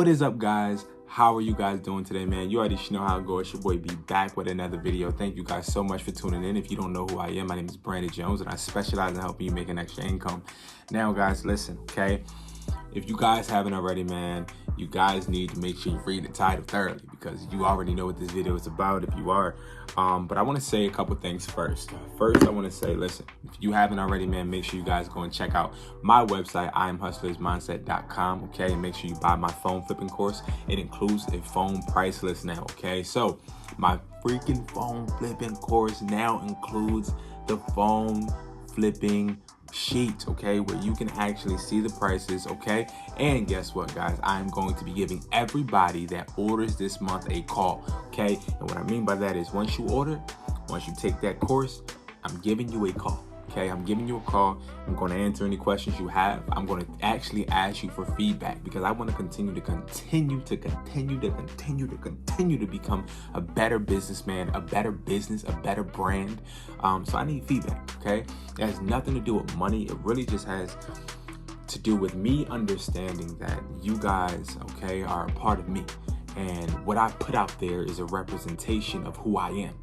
What is up, guys? How are you guys doing today, man? You already know how it goes. It's your boy B back with another video. Thank you guys so much for tuning in. If you don't know who I am, my name is Brandon Jones, and I specialize in helping you make an extra income. Now, guys, listen, okay? If you guys haven't already, man, you guys need to make sure you read the title thoroughly, because you already know what this video is about if you are. But I want to say a couple things first. First, I want to say, listen, if you haven't already, man, make sure you guys go and check out my website, IamHustlersMindset.com, okay? And make sure you buy my phone flipping course. It includes a phone price list now, okay? So my freaking phone flipping course now includes the phone flipping sheet, okay, where you can actually see the prices, okay? And guess what, guys? I'm going to be giving everybody that orders this month a call, okay? And what I mean by that is once you take that course, I'm giving you a call, okay? I'm giving you a call. I'm going to answer any questions you have. I'm going to actually ask you for feedback, because I want to continue to become a better businessman, a better business, a better brand. So I need feedback, okay? It has nothing to do with money. It really just has to do with me understanding that you guys, okay, are a part of me. And what I put out there is a representation of who I am.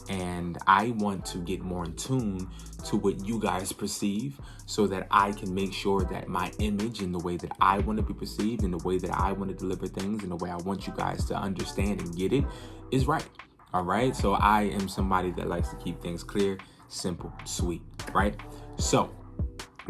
And I want to get more in tune to what you guys perceive, so that I can make sure that my image and the way that I want to be perceived and the way that I want to deliver things and the way I want you guys to understand and get it is right. All right. So I am somebody that likes to keep things clear, simple, sweet. Right. So,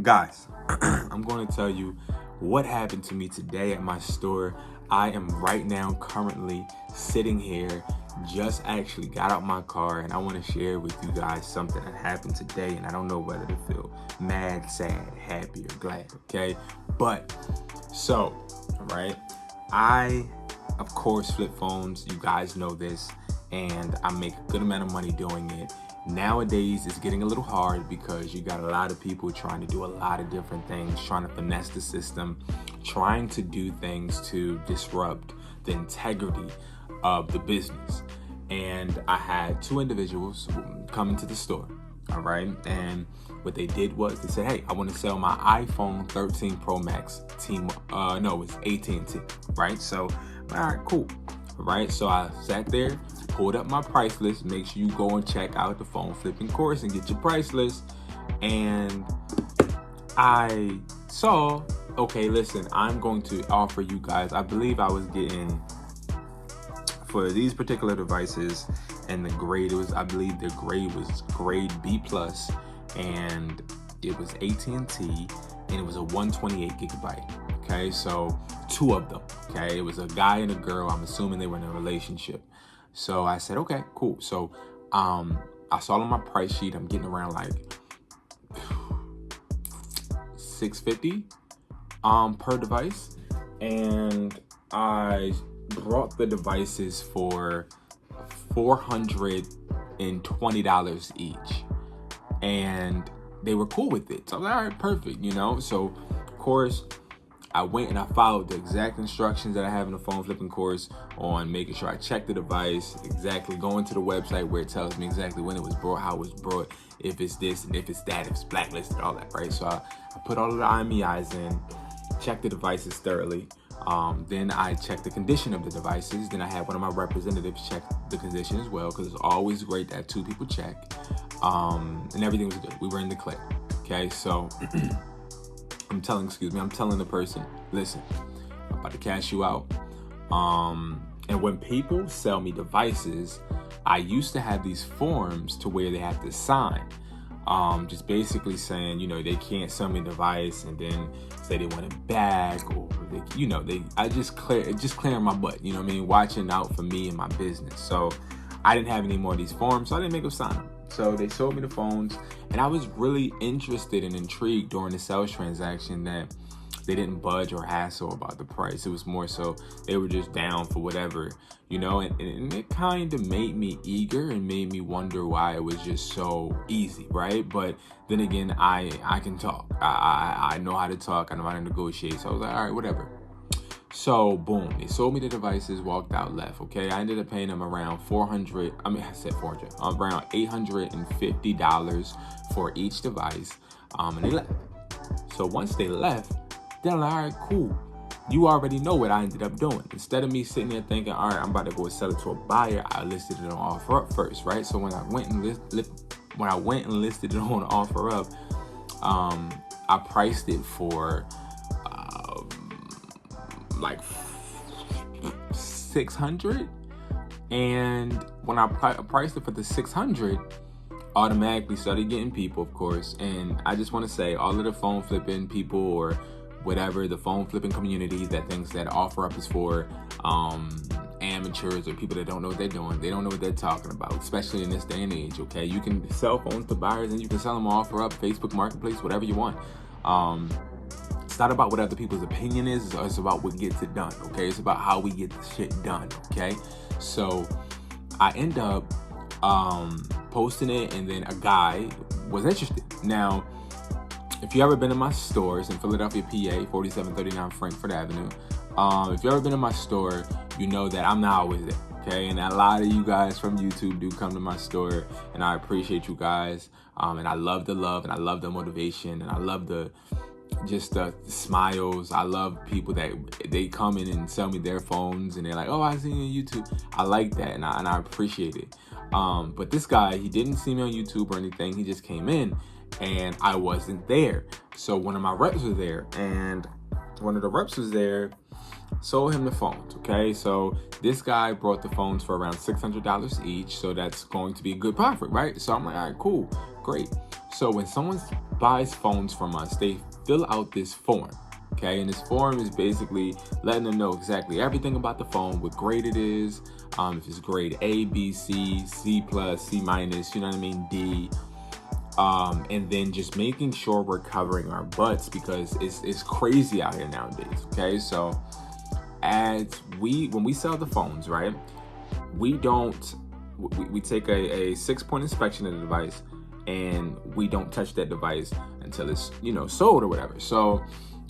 guys, I'm going to tell you what happened to me today at my store. I am right now currently sitting here, just actually got out my car, and I want to share with you guys something that happened today, and I don't know whether to feel mad, sad, happy, or glad, okay? But, so, right, I, of course, flip phones. You guys know this, and I make a good amount of money doing it. Nowadays, it's getting a little hard because you got a lot of people trying to do a lot of different things, trying to finesse the system, trying to do things to disrupt the integrity of the business. And I had two individuals come into the store, all right? And what they did was they said, hey, I want to sell my iPhone 13 Pro Max it's AT&T, right? So, all right, cool. All right, so I sat there, pulled up my price list. Make sure you go and check out the phone flipping course and get your price list. And I saw, okay, listen, I'm going to offer you guys, I believe I was getting, for these particular devices, and the grade, I believe their grade was grade B+, and it was AT&T, and it was a 128 gigabyte. Okay, so two of them. Okay, it was a guy and a girl. I'm assuming they were in a relationship. So I said, okay, cool. So I saw on my price sheet, I'm getting around like $650 per device, and I brought the devices for $420 each, and they were cool with it. So I was like, all right, perfect, you know. So of course I went and I followed the exact instructions that I have in the phone flipping course on making sure I check the device, exactly going to the website where it tells me exactly when it was brought, how it was brought, if it's this and if it's that, if it's blacklisted, all that, right? So I put all of the IMEIs in, checked the devices thoroughly. Then I checked the condition of the devices. Then I had one of my representatives check the condition as well, because it's always great to have two people check. And everything was good. We were in the clear. Okay, so I'm telling the person, listen, I'm about to cash you out. And when people sell me devices, I used to have these forms to where they have to sign. Just basically saying, you know, they can't sell me a device and then say they want it back, or clearing my butt, you know what I mean? Watching out for me and my business. So I didn't have any more of these forms, so I didn't make them sign them. So they sold me the phones, and I was really interested and intrigued during the sales transaction that they didn't budge or hassle about the price. It was more so they were just down for whatever, you know, and it kind of made me eager and made me wonder why it was just so easy, right? But then again, I can talk. I know how to talk. I know how to negotiate. So I was like, all right, whatever. So boom, they sold me the devices, walked out, left. Okay, I ended up paying them around around $850 for each device, and they left. So once they left, then I'm like, all right, cool. You already know what I ended up doing. Instead of me sitting there thinking, all right, I'm about to go sell it to a buyer, I listed it on OfferUp first, right? So when I went and listed it on OfferUp, I priced it for like $600, and when I priced it for the $600, automatically started getting people, of course. And I just want to say, all of the phone flipping people or whatever, the phone flipping community that thinks that OfferUp is for amateurs or people that don't know what they're doing, they don't know what they're talking about, especially in this day and age. Okay, you can sell phones to buyers and you can sell them on OfferUp, Facebook Marketplace, whatever you want. It's not about what other people's opinion is. It's about what gets it done. Okay, it's about how we get the shit done. Okay, so I end up posting it, and then a guy was interested. Now, if you ever been in my stores in Philadelphia, PA, 4739 Frankford Avenue, if you ever been in my store, you know that I'm not always there. Okay, and a lot of you guys from YouTube do come to my store, and I appreciate you guys. And I love the love, and I love the motivation, and I love the smiles. I love people that they come in and sell me their phones, and they're like, "Oh, I see you on YouTube." I like that, and I appreciate it. But this guy, he didn't see me on YouTube or anything. He just came in, and I wasn't there. So one of my reps was there, and one of the reps was there, sold him the phones. Okay, so this guy brought the phones for around $600 each, so that's going to be a good profit, right? So I'm like, all right, cool, great. So when someone buys phones from us, they fill out this form. Okay, and this form is basically letting them know exactly everything about the phone, what grade it is, if it's grade A, B, C, C+, C-, you know what I mean, D, and then just making sure we're covering our butts, because it's crazy out here nowadays. Okay, so when we sell the phones, right, we take a 6-point inspection of the device, and we don't touch that device until it's sold or whatever. So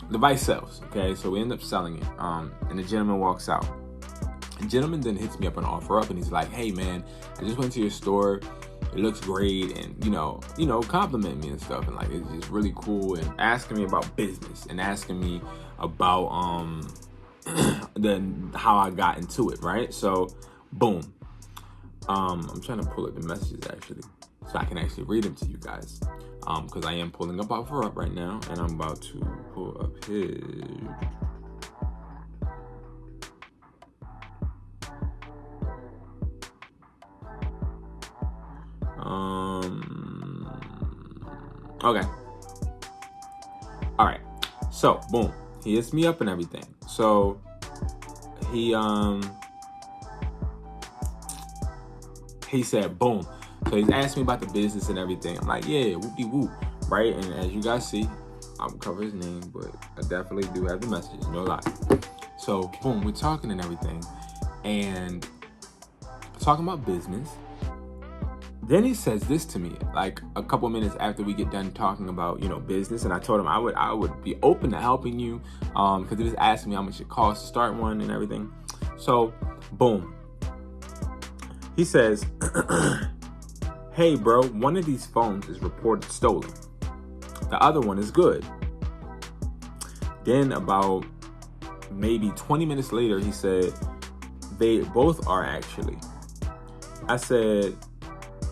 the device sells. Okay, so we end up selling it, and the gentleman walks out. The gentleman then hits me up on OfferUp, and he's like, "Hey man, I just went to your store, it looks great," and compliment me and stuff, and like it's just really cool, and asking me about business, and asking me about how I got into it, right? So boom, I'm trying to pull up the messages actually, so I can actually read them to you guys, because I am pulling up OfferUp right now, and I'm about to pull up his. Okay. All right. So boom, he hits me up and everything. So he said boom. So he's asking me about the business and everything. I'm like, yeah, whoop-de-whoop, right? And as you guys see, I won't cover his name, but I definitely do have the message, no lie. So boom, we're talking and everything, and talking about business. Then he says this to me, like a couple minutes after we get done talking about, business. And I told him I would be open to helping you, because he was asking me how much it costs to start one and everything. So boom, he says, "Hey bro, one of these phones is reported stolen. The other one is good." Then about maybe 20 minutes later, he said, "They both are actually." I said,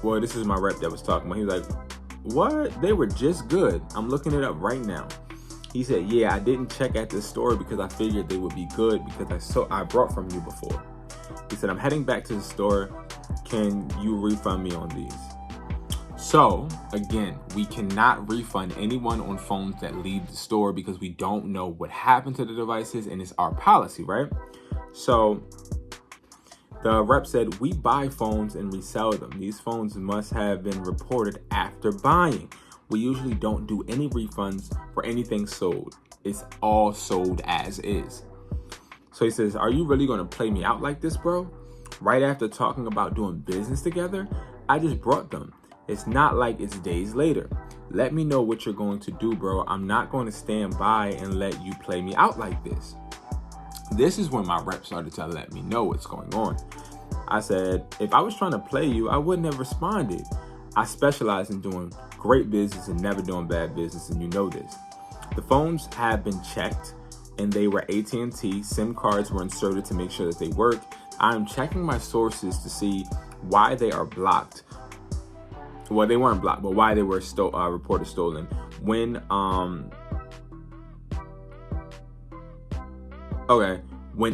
well, this is my rep that was talking about. He was like, "What? They were just good. I'm looking it up right now." He said, "Yeah, I didn't check at this store because I figured they would be good because I brought from you before." He said, "I'm heading back to the store. Can you refund me on these?" So again, we cannot refund anyone on phones that leave the store because we don't know what happened to the devices, and it's our policy, right? So the rep said, "We buy phones and resell them. These phones must have been reported after buying. We usually don't do any refunds for anything sold. It's all sold as is." So he says, "Are you really going to play me out like this, bro? Right after talking about doing business together, I just brought them. It's not like it's days later. Let me know what you're going to do, bro. I'm not going to stand by and let you play me out like this." This is when my rep started to let me know what's going on. I said, "If I was trying to play you, I wouldn't have responded. I specialize in doing great business and never doing bad business, and you know this. The phones have been checked and they were AT&T. SIM cards were inserted to make sure that they work. I'm checking my sources to see why they are blocked. Well, they weren't blocked, but why they were reported stolen. When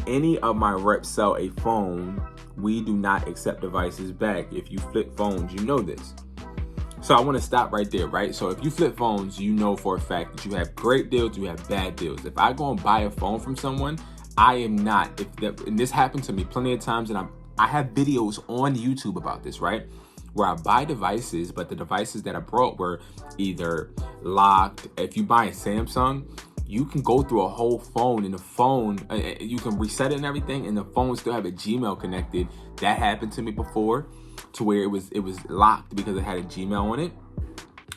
any of my reps sell a phone, we do not accept devices back. If you flip phones, you know this. So I want to stop right there, right? So if you flip phones, you know for a fact that you have great deals, you have bad deals. If I go and buy a phone from someone, I am not, and this happened to me plenty of times, and I have videos on YouTube about this, right? Where I buy devices, but the devices that I brought were either locked. If you buy a Samsung, you can go through a whole phone, and the phone, you can reset it and everything, and the phone still have a Gmail connected. That happened to me before, to where it was locked because it had a Gmail on it.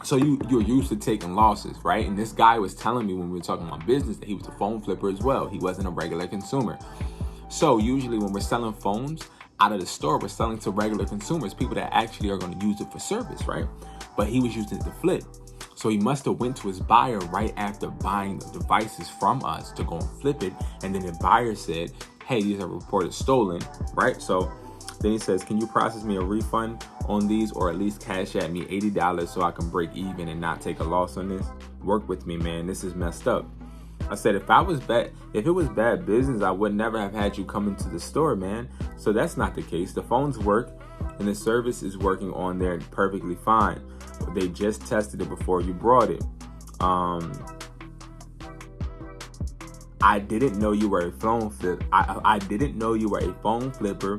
So you're used to taking losses, right? And this guy was telling me when we were talking about business that he was a phone flipper as well. He wasn't a regular consumer. So usually when we're selling phones out of the store, we're selling to regular consumers, people that actually are going to use it for service, right? But he was using it to flip. So he must have went to his buyer right after buying the devices from us to go and flip it. And then the buyer said, hey, these are reported stolen, right? So then he says, can you process me a refund on these, or at least cash at me $80 so I can break even and not take a loss on this? Work with me, man. This is messed up. I said, if it was bad business, I would never have had you come into the store, man. So that's not the case. The phones work and the service is working on there perfectly fine. They just tested it before you brought it. I didn't know you were a phone flip. I didn't know you were a phone flipper.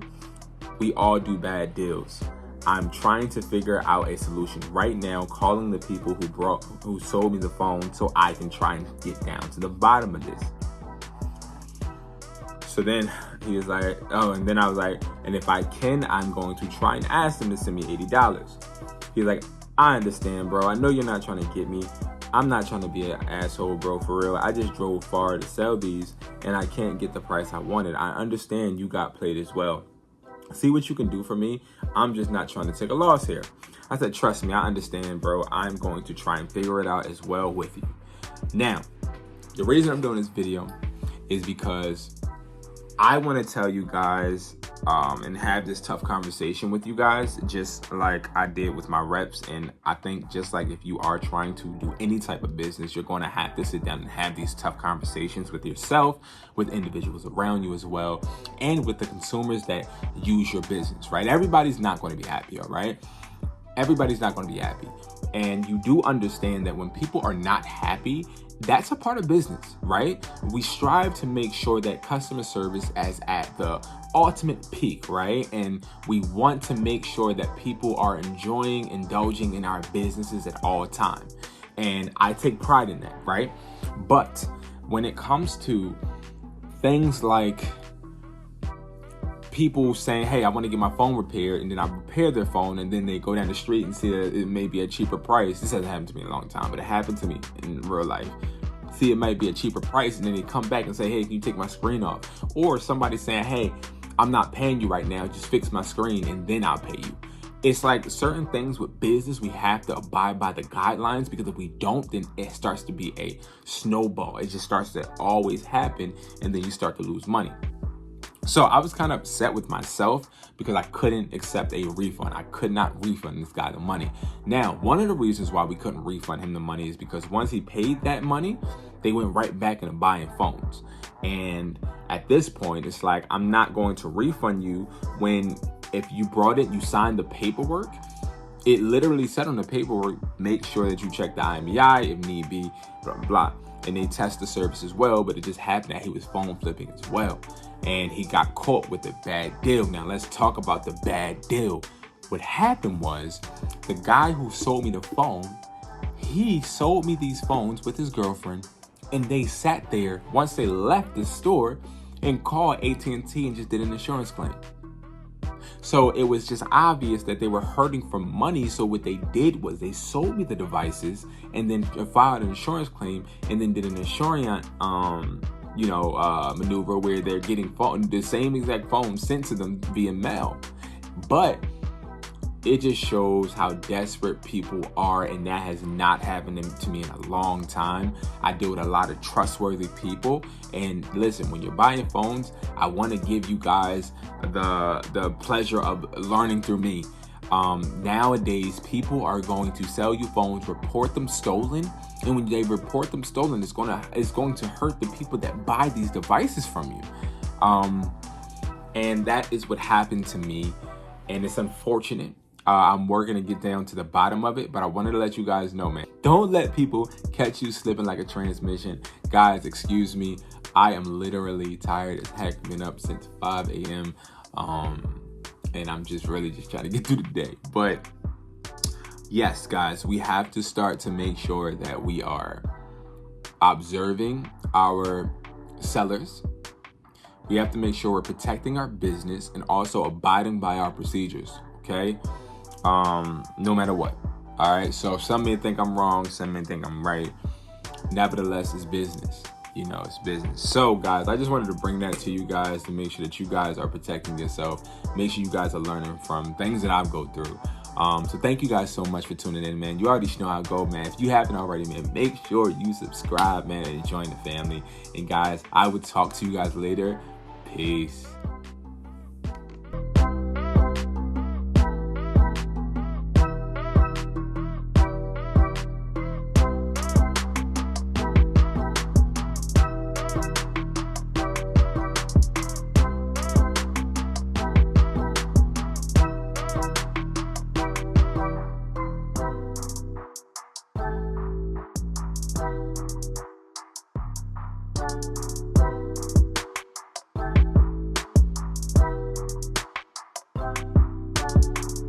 We all do bad deals. I'm trying to figure out a solution right now, calling the people who sold me the phone so I can try and get down to the bottom of this. So then he was like, oh, and then I was like, and if I can, I'm going to try and ask them to send me $80. He's like, I understand, bro. I know you're not trying to get me. I'm not trying to be an asshole, bro, for real. I just drove far to sell these and I can't get the price I wanted. I understand you got played as well. See what you can do for me. I'm just not trying to take a loss here. I said, trust me, I understand, bro. I'm going to try and figure it out as well with you. Now, the reason I'm doing this video is because I want to tell you guys and have this tough conversation with you guys, just like I did with my reps. And I think just like if you are trying to do any type of business, you're going to have to sit down and have these tough conversations with yourself, with individuals around you as well, and with the consumers that use your business, right? Everybody's not going to be happy, all right? Everybody's not going to be happy. And you do understand that when people are not happy, that's a part of business, right? We strive to make sure that customer service is at the ultimate peak, right? And we want to make sure that people are indulging in our businesses at all times. And I take pride in that, right? But when it comes to things like people saying, hey, I want to get my phone repaired, and then I repair their phone, and then they go down the street and see that it may be a cheaper price. This hasn't happened to me in a long time, but it happened to me in real life. See, it might be a cheaper price, and then they come back and say, hey, can you take my screen off? Or somebody saying, hey, I'm not paying you right now, just fix my screen and then I'll pay you. It's like certain things with business, we have to abide by the guidelines, because if we don't, then it starts to be a snowball. It just starts to always happen, and then you start to lose money. So I was kind of upset with myself because I couldn't accept a refund. I could not refund this guy the money. Now, one of the reasons why we couldn't refund him the money is because once he paid that money, they went right back into buying phones. And at this point, it's like, I'm not going to refund you when, if you brought it, you signed the paperwork. It literally said on the paperwork, make sure that you check the IMEI if need be, blah, blah, blah. And they test the service as well, but it just happened that he was phone flipping as well. And he got caught with a bad deal. Now let's talk about the bad deal. What happened was, the guy who sold me the phone, he sold me these phones with his girlfriend, and they sat there once they left the store and called AT&T and just did an insurance claim. So it was just obvious that they were hurting for money. So what they did was they sold me the devices and then filed an insurance claim, and then did an insurance maneuver where they're getting the same exact phone sent to them via mail. But it just shows how desperate people are, and that has not happened to me in a long time. I deal with a lot of trustworthy people, and listen, when you're buying phones, I want to give you guys the pleasure of learning through me. Nowadays, people are going to sell you phones, report them stolen, and when they report them stolen, it's going to hurt the people that buy these devices from you. And that is what happened to me, and it's unfortunate. I'm working to get down to the bottom of it, but I wanted to let you guys know, man, don't let people catch you slipping like a transmission. Guys, excuse me, I am literally tired as heck. Been up since 5 a.m. And I'm just really trying to get through the day. But yes, guys, we have to start to make sure that we are observing our sellers. We have to make sure we're protecting our business and also abiding by our procedures, okay? No matter what. All right, so some may think I'm wrong, some may think I'm right. Nevertheless, it's business. You know, it's business. So guys, I just wanted to bring that to you guys to make sure that you guys are protecting yourself. Make sure you guys are learning from things that I've go through. So thank you guys so much for tuning in, man. You already know how I go, man. If you haven't already, man, make sure you subscribe, man, and join the family. And guys, I would talk to you guys later. Peace.